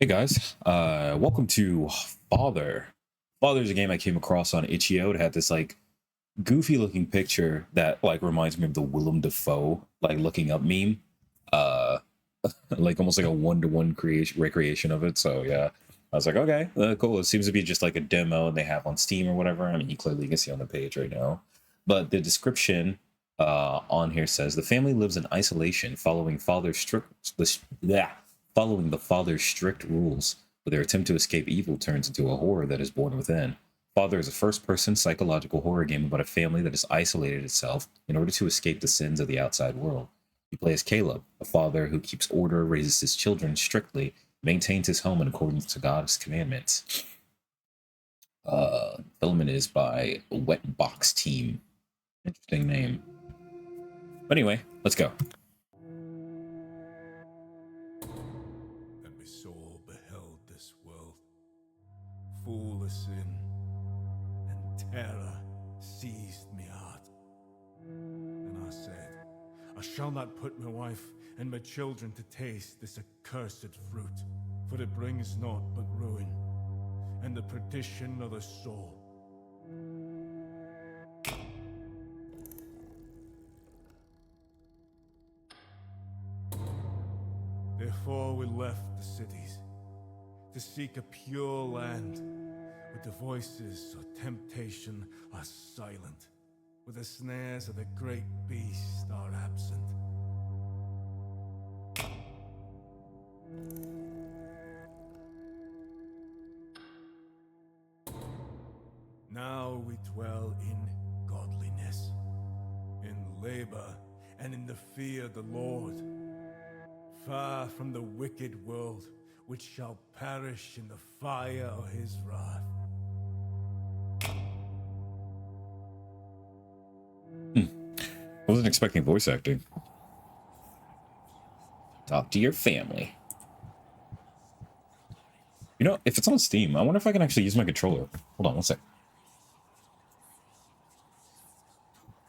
Hey guys, welcome to Father. Father is a game I came across on Itch.io. It had this like goofy looking picture that like reminds me of the Willem Dafoe like looking up meme. Uh, like almost like a one-to-one creation recreation of it. So yeah, I was like, okay, cool. It seems to be just like a demo they have on Steam or whatever. I mean, you clearly can see on the page right now, but the description on here says the family lives in isolation, following the father's strict rules. But their attempt to escape evil turns into a horror that is born within. Father is a first-person psychological horror game about a family that has isolated itself in order to escape the sins of the outside world. You play as Caleb, a father who keeps order, raises his children strictly, maintains his home in accordance to God's commandments. Development is by WetBoxTeam. Interesting name. But anyway, let's go. And my soul beheld this world, full of sin, and terror seized me heart. And I said, I shall not put my wife and my children to taste this accursed fruit, for it brings naught but ruin, and the perdition of the soul. Therefore we left the cities, to seek a pure land, where the voices of temptation are silent, where the snares of the great beast are absent. Now we dwell in godliness, in labor, and in the fear of the Lord, far from the wicked world, which shall perish in the fire of his wrath. I wasn't expecting voice acting. Talk to your family. You know, if it's on Steam, I wonder if I can actually use my controller. Hold on one sec.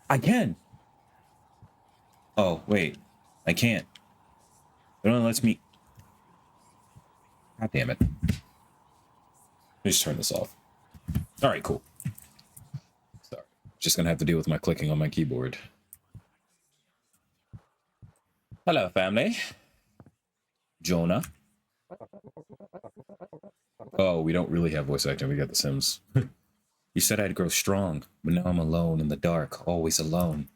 I can. Oh, wait. I can't. It only lets me... God damn it. Let me just turn this off. Alright, cool. Sorry. Just gonna have to deal with my clicking on my keyboard. Hello, family. Jonah. Oh, we don't really have voice acting. We got The Sims. You said I'd grow strong, but now I'm alone in the dark, always alone.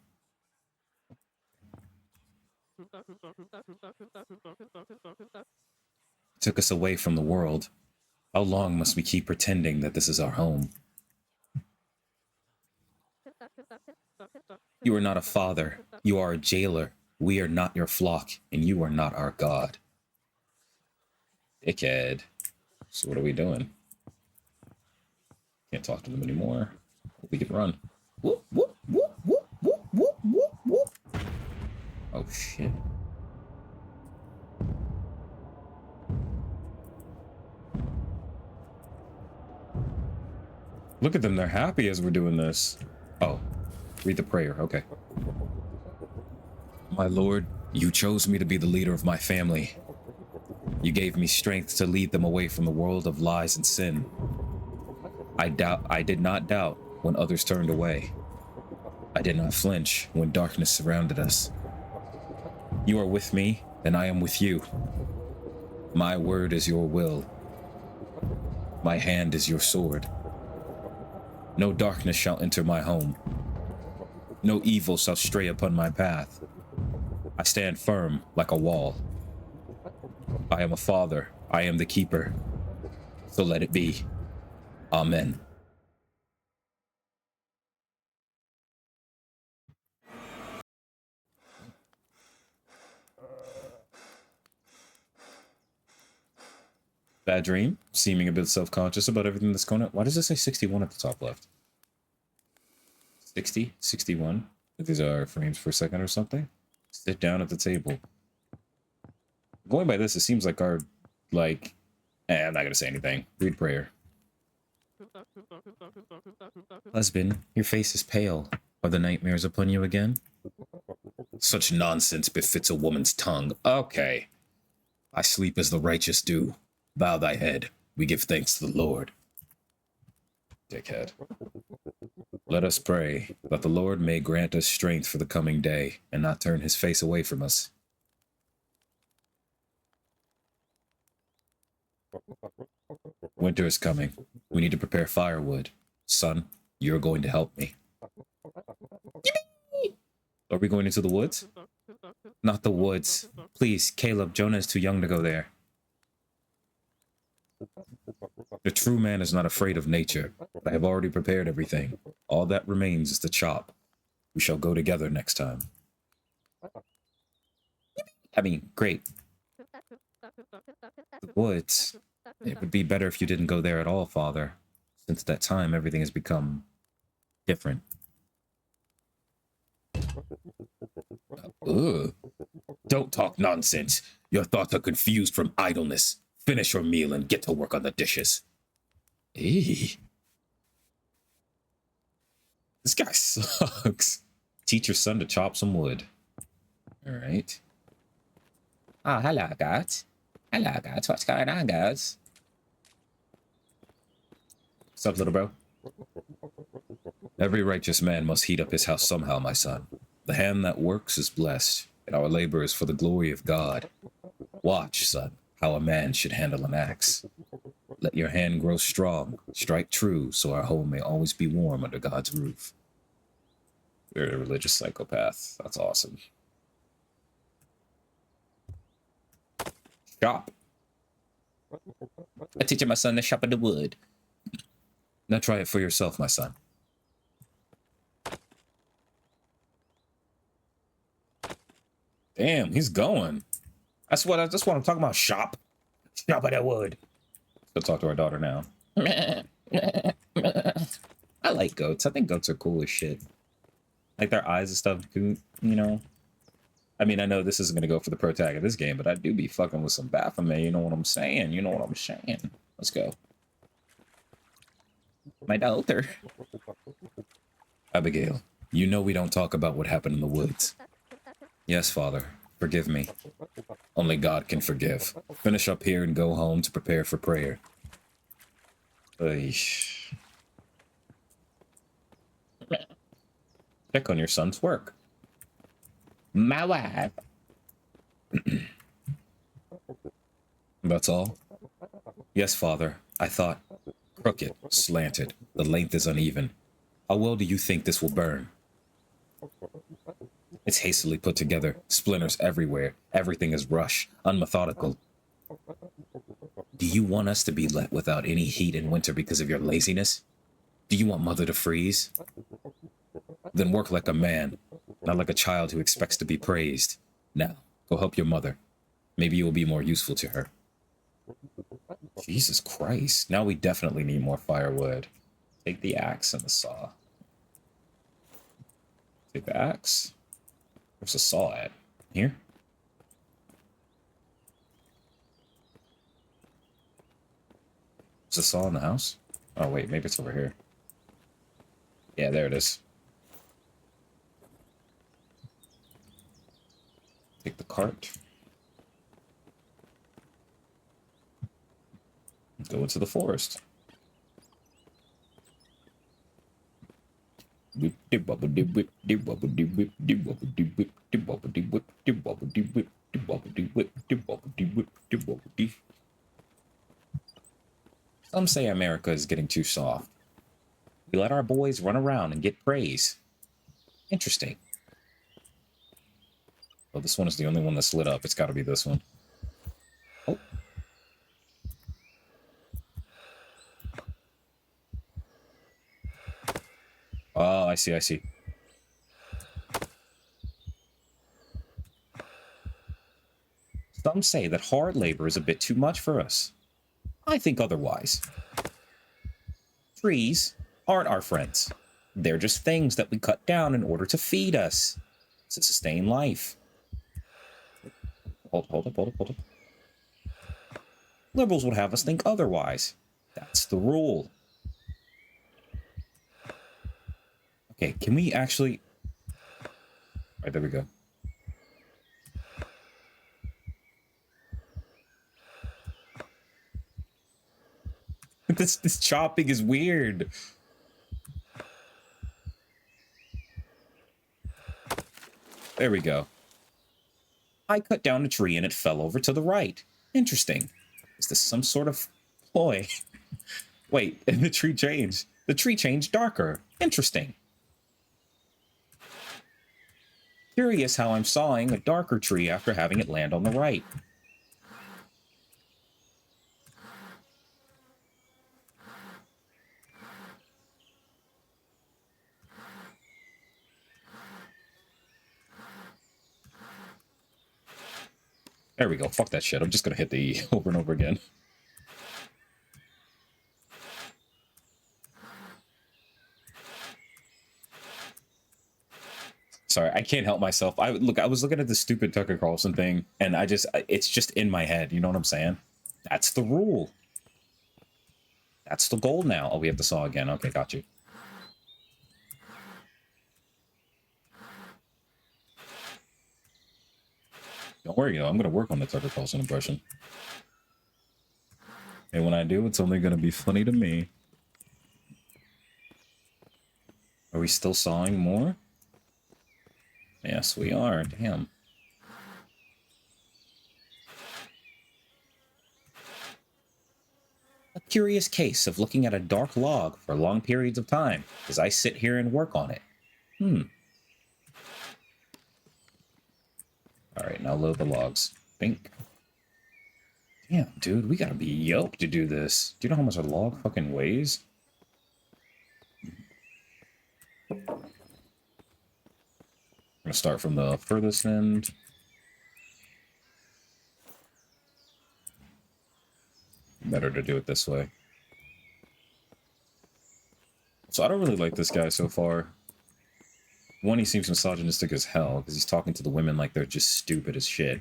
Took us away from the world. How long must we keep pretending that this is our home? You are not a father. You are a jailer. We are not your flock, and you are not our God. Dickhead. So what are we doing? Can't talk to them anymore. We can run. Whoop, whoop, whoop, whoop, whoop, whoop, whoop, whoop. Oh, shit. Look at them. They're happy as we're doing this. Oh, read the prayer. Okay. My Lord, you chose me to be the leader of my family. You gave me strength to lead them away from the world of lies and sin. I did not doubt when others turned away. I did not flinch when darkness surrounded us. You are with me, and I am with you. My word is your will. My hand is your sword. No darkness shall enter my home. No evil shall stray upon my path. I stand firm like a wall. I am a father. I am the keeper. So let it be. Amen. Bad dream, seeming a bit self-conscious about everything that's going on. Why does it say 61 at the top left? 60, 61. These are frames per second or something. Sit down at the table. Going by this, it seems like our, like, I'm not gonna say anything. Read prayer. Husband, your face is pale. Are the nightmares upon you again? Such nonsense befits a woman's tongue. Okay. I sleep as the righteous do. Bow thy head. We give thanks to the Lord. Dickhead. Let us pray that the Lord may grant us strength for the coming day and not turn his face away from us. Winter is coming. We need to prepare firewood. Son, you're going to help me. Are we going into the woods? Not the woods. Please, Caleb, Jonah is too young to go there. The true man is not afraid of nature, but I have already prepared everything. All that remains is the chop. We shall go together next time. I mean, great. The woods. It would be better if you didn't go there at all, Father. Since that time, everything has become different. Ugh. Don't talk nonsense. Your thoughts are confused from idleness. Finish your meal and get to work on the dishes. Eee. This guy sucks. Teach your son to chop some wood. All right. Oh, hello, guys. Hello, guys. What's going on, guys? What's up, little bro? Every righteous man must heat up his house somehow, my son. The hand that works is blessed, and our labor is for the glory of God. Watch, son, how a man should handle an axe. Let your hand grow strong, strike true, so our home may always be warm under God's roof. You're a religious psychopath. That's awesome. Shop. I'm teaching my son to shop in the wood. Now try it for yourself, my son. Damn, he's going. That's what I'm talking about. Shop in the wood. Let's go talk to our daughter now. I like goats. I think goats are cool as shit. Like their eyes and stuff, you know. I mean, I know this isn't gonna go for the pro tag of this game, but I do be fucking with some Baphomet. You know what I'm saying? You know what I'm saying? Let's go. My daughter. Abigail, you know we don't talk about what happened in the woods. Yes, Father. Forgive me. Only God can forgive. Finish up here and go home to prepare for prayer. Eesh. Check on your son's work. My wife. That's all? Yes, Father. I thought. Crooked, slanted. The length is uneven. How well do you think this will burn? It's hastily put together. Splinters everywhere. Everything is rushed, unmethodical. Do you want us to be let without any heat in winter because of your laziness? Do you want Mother to freeze? Then work like a man, not like a child who expects to be praised. Now, go help your mother. Maybe you will be more useful to her. Jesus Christ. Now we definitely need more firewood. Take the axe and the saw. Take the axe. Where's the saw at? Here? Is the saw in the house? Oh, wait, maybe it's over here. Yeah, there it is. Take the cart. Go into the forest. Some say America is getting too soft. We let our boys run around and get praise. Interesting. Well, this one is the only one that's lit up. It's got to be this one. Oh. Oh, I see, I see. Some say that hard labor is a bit too much for us. I think otherwise. Trees aren't our friends. They're just things that we cut down in order to feed us, to sustain life. Hold up. Liberals would have us think otherwise. That's the rule. Okay, can we actually... All right, there we go. This chopping is weird. There we go. I cut down a tree and it fell over to the right. Interesting. Is this some sort of ploy? Wait, and the tree changed. The tree changed darker. Interesting. Curious how I'm sawing a darker tree after having it land on the right. There we go. Fuck that shit. I'm just gonna hit the E over and over again. Sorry, I can't help myself. I was looking at the stupid Tucker Carlson thing, and it's just in my head. You know what I'm saying? That's the rule. That's the goal now. Oh, we have to saw again. Okay, got you. Don't worry, I'm gonna work on the Tucker Carlson impression. And when I do, it's only gonna be funny to me. Are we still sawing more? Yes, we are. Damn. A curious case of looking at a dark log for long periods of time as I sit here and work on it. Alright, now load the logs. Think. Damn, dude, we gotta be yoked to do this. Do you know how much a log fucking weighs? I'm gonna start from the furthest end. Better to do it this way. So I don't really like this guy so far. One, he seems misogynistic as hell, because he's talking to the women like they're just stupid as shit.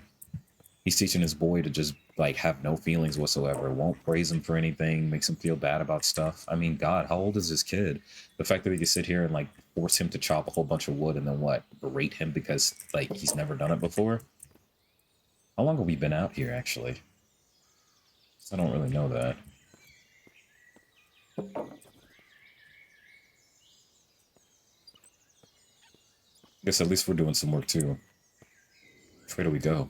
He's teaching his boy to just, like, have no feelings whatsoever, won't praise him for anything, makes him feel bad about stuff. I mean, God, how old is this kid? The fact that he can sit here and, like, force him to chop a whole bunch of wood and then what? Berate him because, like, he's never done it before? How long have we been out here, actually? I don't really know that. I guess at least we're doing some work, too. Which way do we go?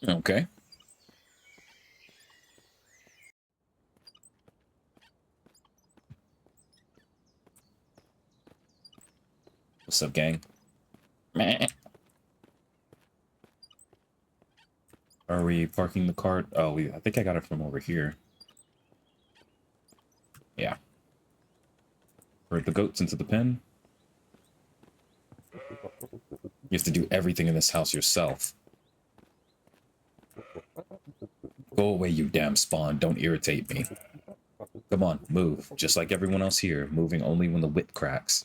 Okay. What's up, gang? Meh. Are we parking the cart? Oh, I think I got it from over here. Yeah. Herd the goats into the pen. You have to do everything in this house yourself. Go away, you damn spawn. Don't irritate me. Come on, move. Just like everyone else here, moving only when the whip cracks.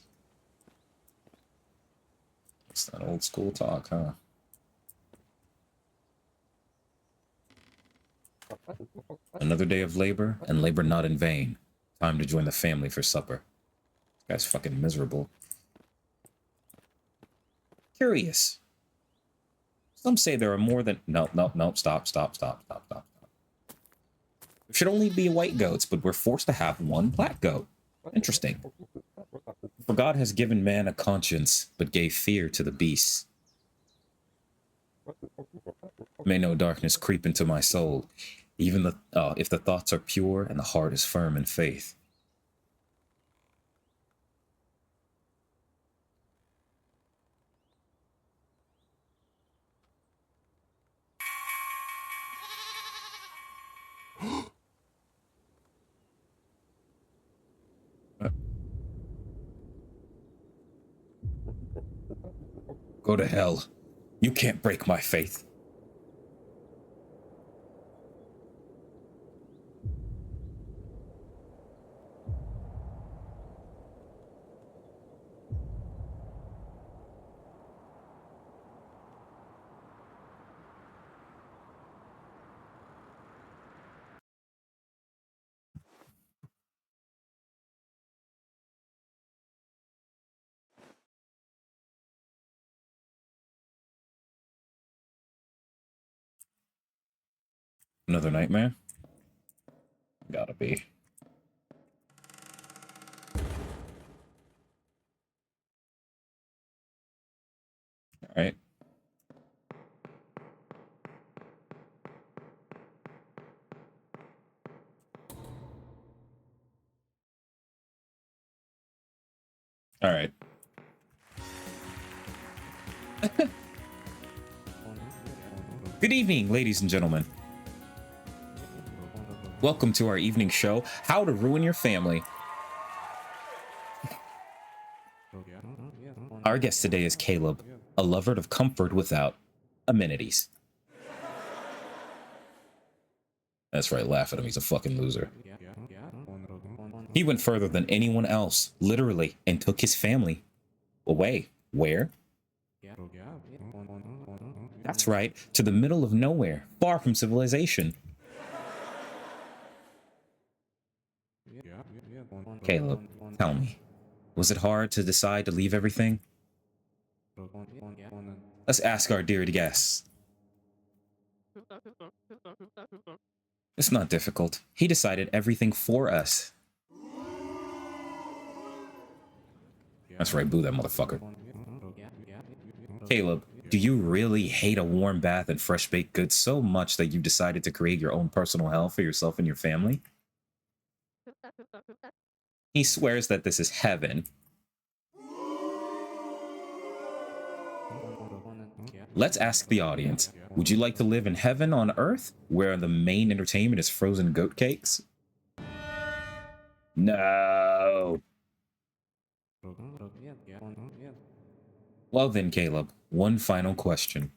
It's that old school talk, huh? Another day of labor, and labor not in vain. Time to join the family for supper. This guy's fucking miserable. Curious. Some say there are more than... No, no, no, stop. There should only be white goats, but we're forced to have one black goat. Interesting. For God has given man a conscience, but gave fear to the beasts. May no darkness creep into my soul, even if the thoughts are pure and the heart is firm in faith. Go to hell. You can't break my faith. Another nightmare? Gotta be. Alright. Alright. Good evening, ladies and gentlemen. Welcome to our evening show, How to Ruin Your Family. Our guest today is Caleb, a lover of comfort without amenities. That's right, laugh at him, he's a fucking loser. He went further than anyone else, literally, and took his family away. Where? That's right, to the middle of nowhere, far from civilization. Caleb, tell me, was it hard to decide to leave everything? Let's ask our dear guests. It's not difficult. He decided everything for us. That's right, boo that motherfucker. Caleb, do you really hate a warm bath and fresh baked goods so much that you decided to create your own personal hell for yourself and your family? He swears that this is heaven. Let's ask the audience. Would you like to live in heaven on earth, where the main entertainment is frozen goat cakes? No. Well then, Caleb, one final question.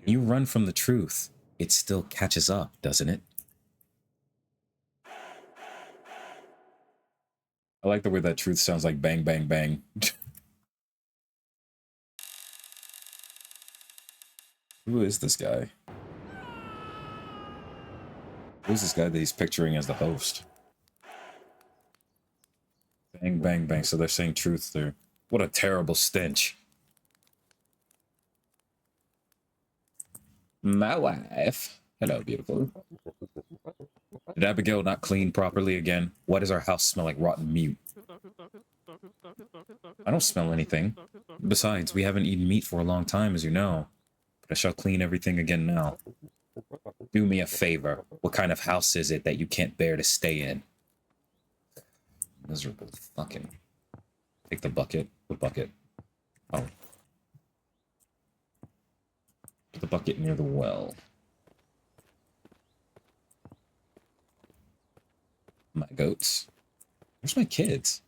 You run from the truth. It still catches up, doesn't it? I like the way that truth sounds like bang, bang, bang. Who is this guy? Who's this guy that he's picturing as the host? Bang, bang, bang. So they're saying truth there. What a terrible stench. My wife. Hello, beautiful. Did Abigail not clean properly again? Why does our house smell like rotten meat? I don't smell anything. Besides, we haven't eaten meat for a long time, as you know. But I shall clean everything again now. Do me a favor. What kind of house is it that you can't bear to stay in? Miserable fucking. Take the bucket. The bucket. Oh. Put the bucket near the well. My goats. Where's my kids?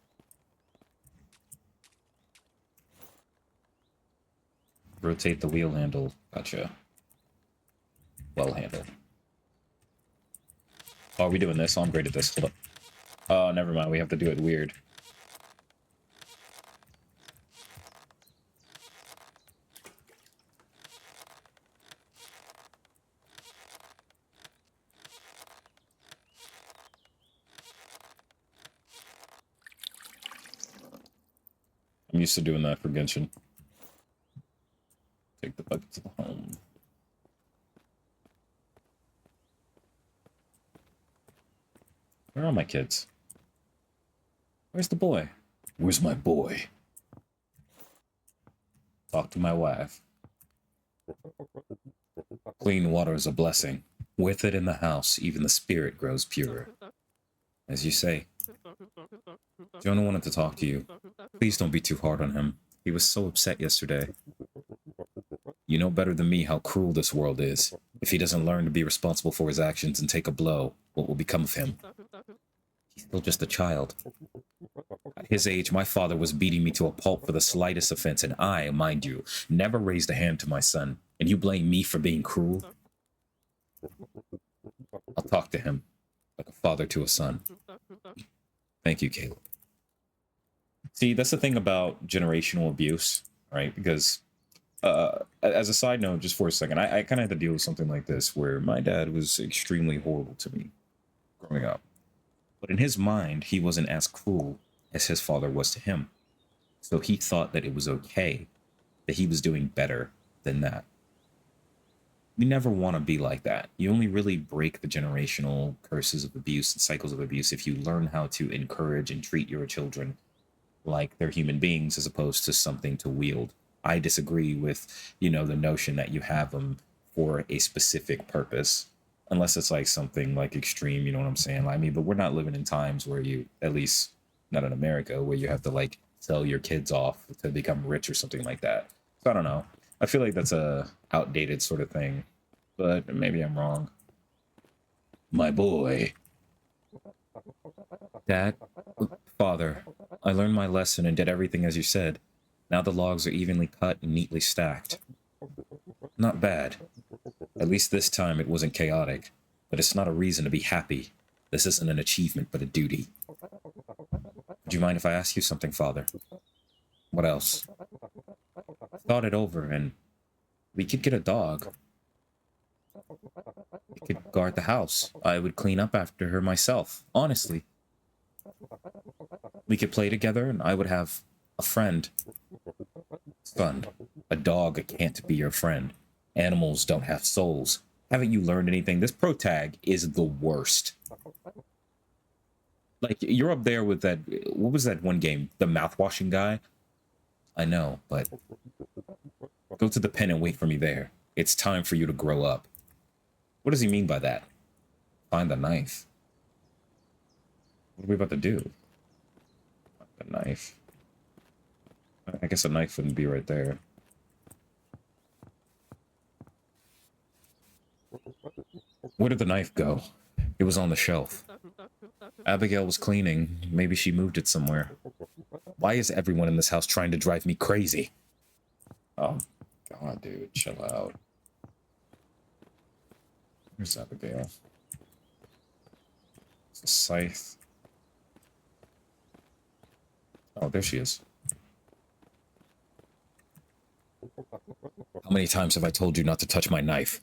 Rotate the wheel handle. Gotcha. Well handle. Oh, are we doing this? Oh, I'm great at this. Hold up. Oh, never mind. We have to do it weird. I'm used to doing that for Genshin. Take the bucket to the home. Where are my kids? Where's the boy? Where's my boy? Talk to my wife. Clean water is a blessing. With it in the house, even the spirit grows purer. As you say. Jonah wanted to talk to you. Please don't be too hard on him. He was so upset yesterday. You know better than me how cruel this world is. If he doesn't learn to be responsible for his actions and take a blow, what will become of him? He's still just a child. At his age, my father was beating me to a pulp for the slightest offense, and I, mind you, never raised a hand to my son. And you blame me for being cruel? I'll talk to him, like a father to a son. Thank you, Caleb. See, that's the thing about generational abuse, right? Because, as a side note, just for a second, I kind of had to deal with something like this, where my dad was extremely horrible to me growing up. But in his mind, he wasn't as cruel as his father was to him. So he thought that it was okay, that he was doing better than that. You never want to be like that. You only really break the generational curses of abuse and cycles of abuse if you learn how to encourage and treat your children like they're human beings as opposed to something to wield. I disagree with, the notion that you have them for a specific purpose, unless it's like something like extreme, you know what I'm saying? I mean, but we're not living in times where you, at least not in America, where you have to like sell your kids off to become rich or something like that. So I don't know. I feel like that's a outdated sort of thing, but maybe I'm wrong. My boy. Dad, father, I learned my lesson and did everything as you said. Now the logs are evenly cut and neatly stacked. Not bad. At least this time it wasn't chaotic. But it's not a reason to be happy. This isn't an achievement, but a duty. Would you mind if I ask you something, Father? What else? I thought it over, and we could get a dog. We could guard the house. I would clean up after her myself, honestly. We could play together, and I would have a friend. Son, a dog can't be your friend. Animals don't have souls. Haven't you learned anything? This protag is the worst. Like, you're up there with that, what was that one game? The mouthwashing guy? I know, but go to the pen and wait for me there. It's time for you to grow up. What does he mean by that? Find the knife. What are we about to do? Find the knife. I guess a knife wouldn't be right there. Where did the knife go? It was on the shelf. Abigail was cleaning. Maybe she moved it somewhere. Why is everyone in this house trying to drive me crazy? Oh, God, dude, chill out. Where's Abigail? It's a scythe. Oh, there she is. How many times have I told you not to touch my knife?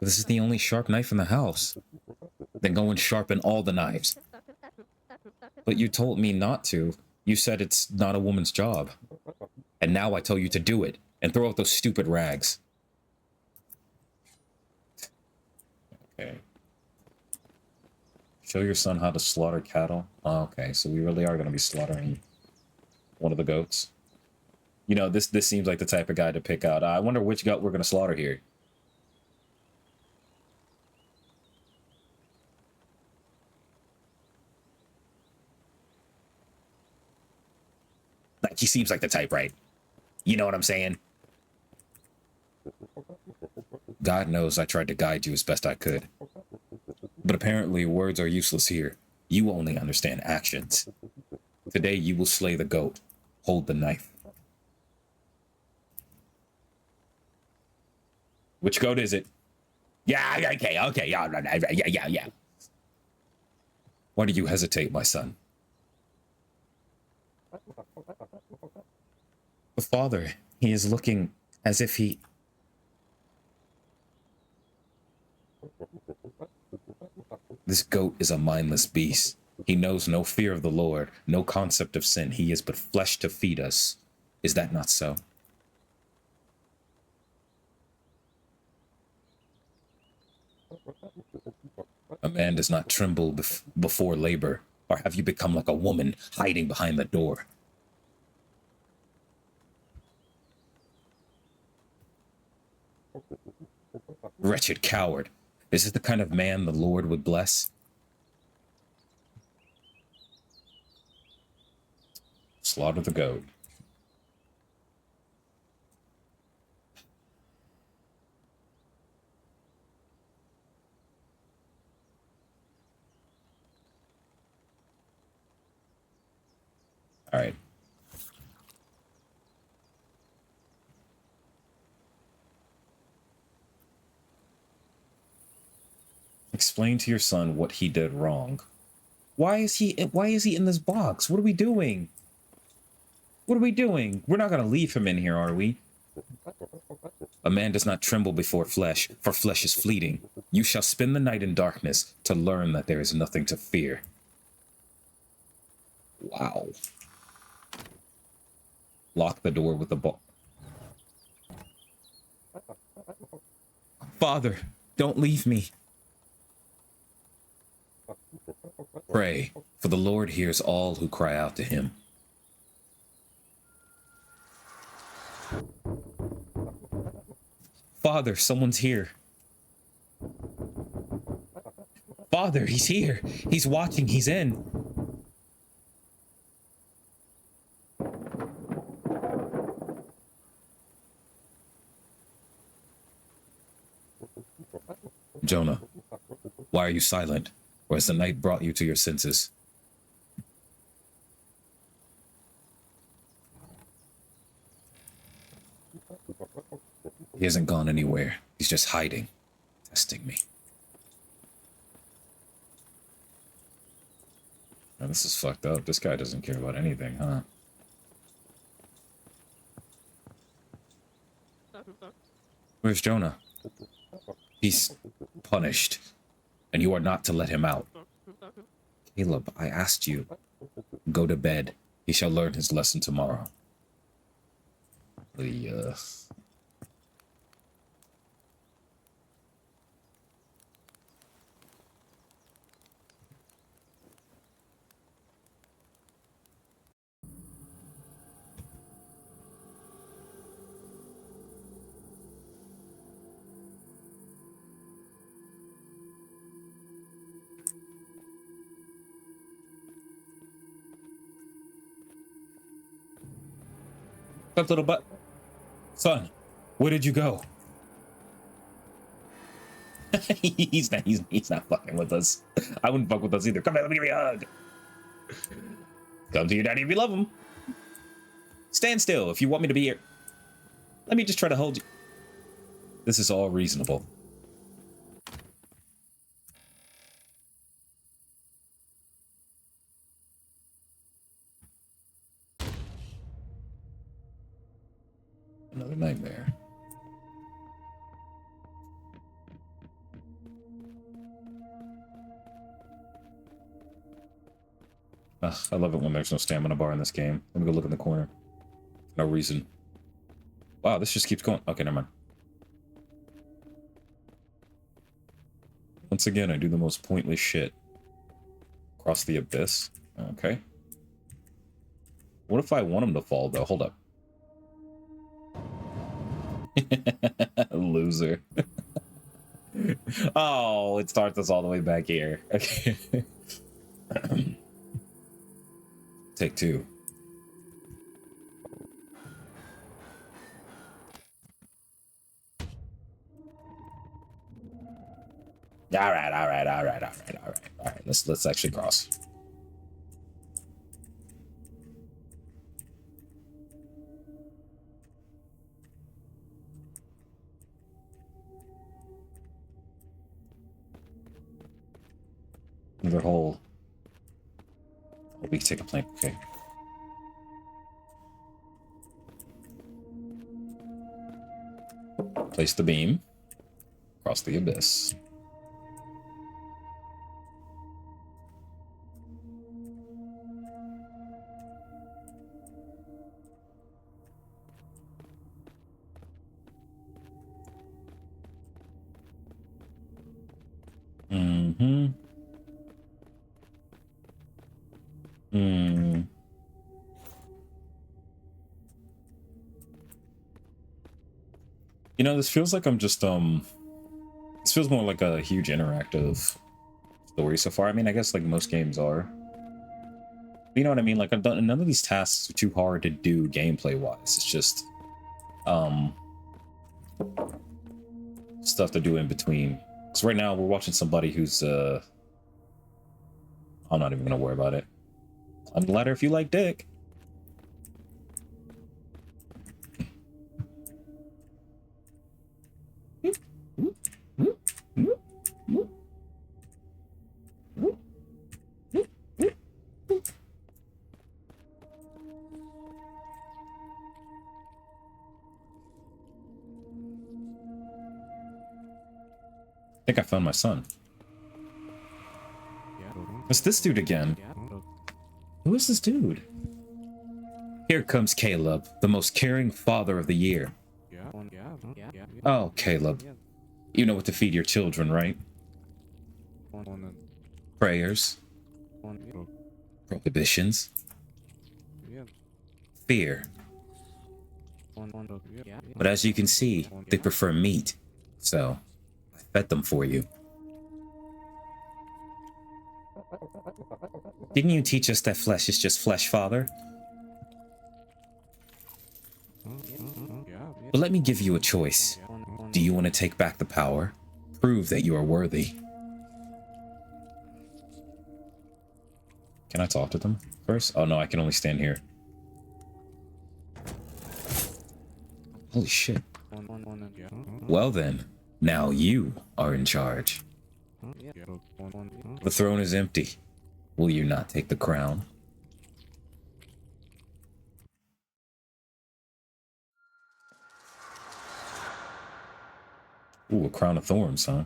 This is the only sharp knife in the house. Then go and sharpen all the knives. But you told me not to. You said it's not a woman's job. And now I tell you to do it, and throw out those stupid rags. Okay. Show your son how to slaughter cattle. Oh, okay, so we really are going to be slaughtering one of the goats. You know, this seems like the type of guy to pick out. I wonder which goat we're going to slaughter here. Like, he seems like the type, right? You know what I'm saying? God knows I tried to guide you as best I could. But apparently words are useless here. You only understand actions. Today you will slay the goat. Hold the knife. Which goat is it? Yeah, okay, yeah. Why do you hesitate, my son? The father, he is looking as if he... This goat is a mindless beast. He knows no fear of the Lord, no concept of sin. He is but flesh to feed us. Is that not so? A man does not tremble before labor, or have you become like a woman hiding behind the door? Wretched coward. Is this the kind of man the Lord would bless? Slaughter the goat. All right. Explain to your son what he did wrong. Why is he in this box? What are we doing? What are we doing? We're not going to leave him in here, are we? A man does not tremble before flesh, for flesh is fleeting. You shall spend the night in darkness to learn that there is nothing to fear. Wow. Lock the door with the bolt. Father, don't leave me. Pray, for the Lord hears all who cry out to him. Father, someone's here. Father, he's here. He's watching. He's in. Jonah, why are you silent? Or has the night brought you to your senses? He hasn't gone anywhere. He's just hiding, testing me. Oh, this is fucked up. This guy doesn't care about anything, huh? Where's Jonah? He's punished, and you are not to let him out. Caleb, I asked you. Go to bed. He shall learn his lesson tomorrow. That little butt. Son, where did you go? he's not fucking with us. I wouldn't fuck with us either. Come here, let me give you a hug. Come to your daddy if you love him. Stand still if you want me to be here. Let me just try to hold you. This is all reasonable. Another nightmare. I love it when there's no stamina bar in this game. Let me go look in the corner. No reason. Wow, this just keeps going. Okay, never mind. Once again, I do the most pointless shit. Cross the abyss. Okay. What if I want him to fall, though? Hold up. Loser. Oh, it starts us all the way back here. Okay. Take two. All right. Let's actually cross. Another hole. Oh, we can take a plank. Okay. Place the beam. Cross the abyss. You know, this feels like I'm just, this feels more like a huge interactive story so far. I mean, I guess like most games are. You know what I mean? Like, none of these tasks are too hard to do gameplay-wise. It's just, stuff to do in between. Because right now, we're watching somebody who's, I'm not even gonna worry about it. Climb the ladder if you like dick. I think I found my son. It's this dude again. Who is this dude? Here comes Caleb, the most caring father of the year. Oh, Caleb. You know what to feed your children, right? Prayers, prohibitions, fear. But as you can see, they prefer meat, so I fed them for you. Didn't you teach us that flesh is just flesh, Father? But let me give you a choice. Do you want to take back the power? Prove that you are worthy. Can I talk to them first? Oh no, I can only stand here. Holy shit. Well then, now you are in charge. The throne is empty. Will you not take the crown? Ooh, a crown of thorns, huh?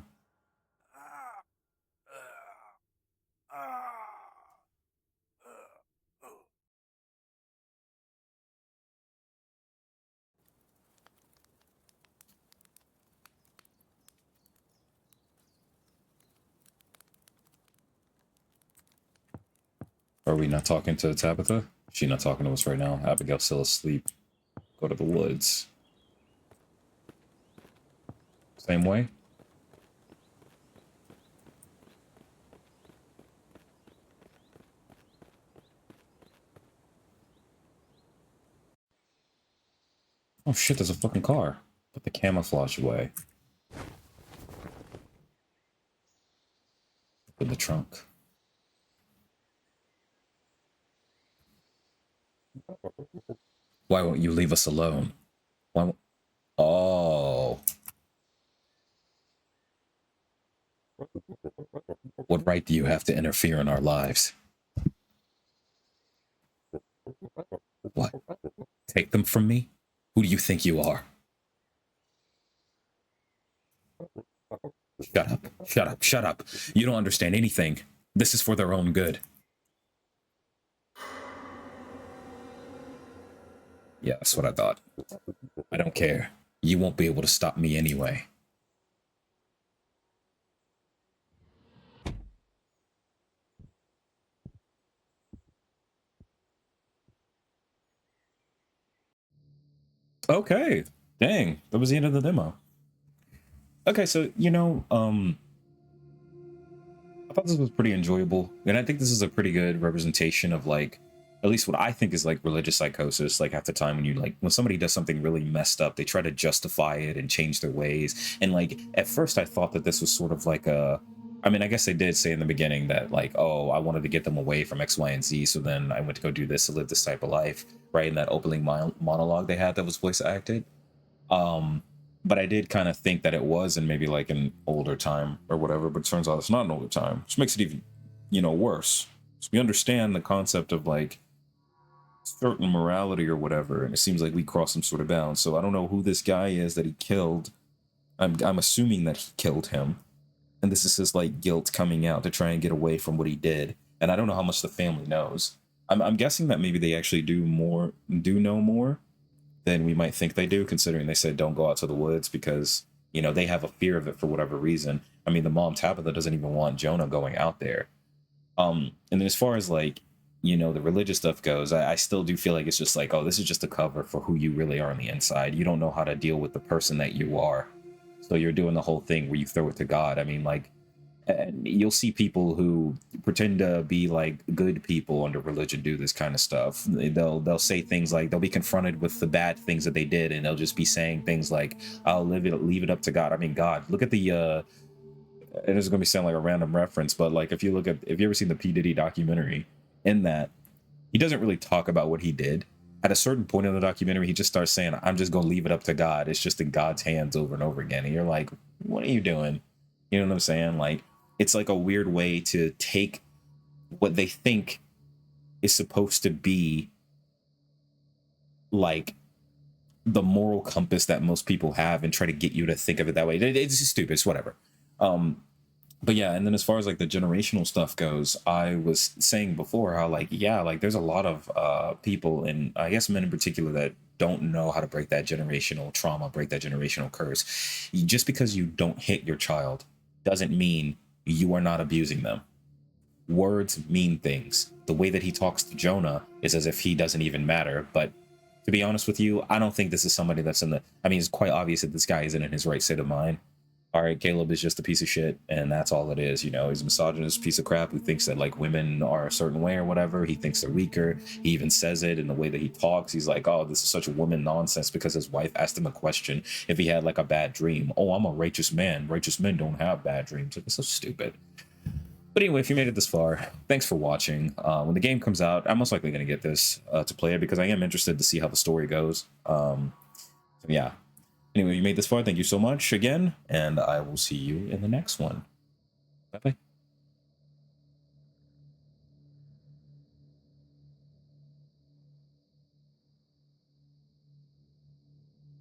Are we not talking to Tabitha? She not talking to us right now. Abigail's still asleep. Go to the woods. Same way? Oh shit, there's a fucking car. Put the camouflage away. In the trunk. Why won't you leave us alone? Why won't... Oh. What right do you have to interfere in our lives? What? Take them from me? Who do you think you are? Shut up. Shut up. Shut up. You don't understand anything. This is for their own good. Yeah, that's what I thought. I don't care. You won't be able to stop me anyway. Okay. Dang. That was the end of the demo. Okay, so, I thought this was pretty enjoyable. And I think this is a pretty good representation of like, at least what I think is like religious psychosis. Like at the time when when somebody does something really messed up, they try to justify it and change their ways. And like, at first I thought that this was sort of like I mean, I guess they did say in the beginning that like, oh, I wanted to get them away from X, Y, and Z. So then I went to go do this to live this type of life, right? In that opening monologue they had that was voice acted. Um, but I did kind of think that it was in maybe like an older time or whatever, but it turns out it's not an older time, which makes it even, worse. So we understand the concept of like certain morality or whatever, and it seems like we crossed some sort of bound. So I don't know who this guy is that he killed. I'm assuming that he killed him, and this is his like guilt coming out to try and get away from what he did. And I don't know how much the family knows. I'm guessing that maybe they actually do know more than we might think they do, considering they said don't go out to the woods because, they have a fear of it for whatever reason. I mean, the mom Tabitha doesn't even want Jonah going out there. And then as far as like, the religious stuff goes, I still do feel like it's just like, oh, this is just a cover for who you really are on the inside. You don't know how to deal with the person that you are. So you're doing the whole thing where you throw it to God. I mean, like, and you'll see people who pretend to be like good people under religion do this kind of stuff. They'll say things like they'll be confronted with the bad things that they did, and they'll just be saying things like, "I'll leave it up to God." I mean, God, look at the. And it's going to sound like a random reference, but like if you ever seen the P Diddy documentary, in that he doesn't really talk about what he did. At a certain point in the documentary, he just starts saying, "I'm just going to leave it up to God. It's just in God's hands," over and over again. And you're like, "What are you doing?" You know what I'm saying? Like, it's like a weird way to take what they think is supposed to be like the moral compass that most people have and try to get you to think of it that way. It's just stupid. It's whatever. But yeah, and then as far as like the generational stuff goes, I was saying before how like, yeah, like there's a lot of people, and I guess men in particular, that don't know how to break that generational trauma, break that generational curse. Just because you don't hit your child doesn't mean you are not abusing them. Words mean things. The way that he talks to Jonah is as if he doesn't even matter. But to be honest with you, I don't think this is somebody that's in the, I mean, it's quite obvious that this guy isn't in his right state of mind. All right, Caleb is just a piece of shit, and that's all it is. You know, he's a misogynist piece of crap who thinks that like women are a certain way or whatever. He thinks they're weaker. He even says it in the way that he talks. He's like, oh, this is such a woman nonsense because his wife asked him a question if he had like a bad dream. Oh, I'm a righteous man. Righteous men don't have bad dreams. Like, it's so stupid. But anyway, if you made it this far, thanks for watching. When the game comes out, I'm most likely going to get this to play it because I am interested to see how the story goes. So yeah. Anyway, you made this far. Thank you so much again, and I will see you in the next one. Bye-bye.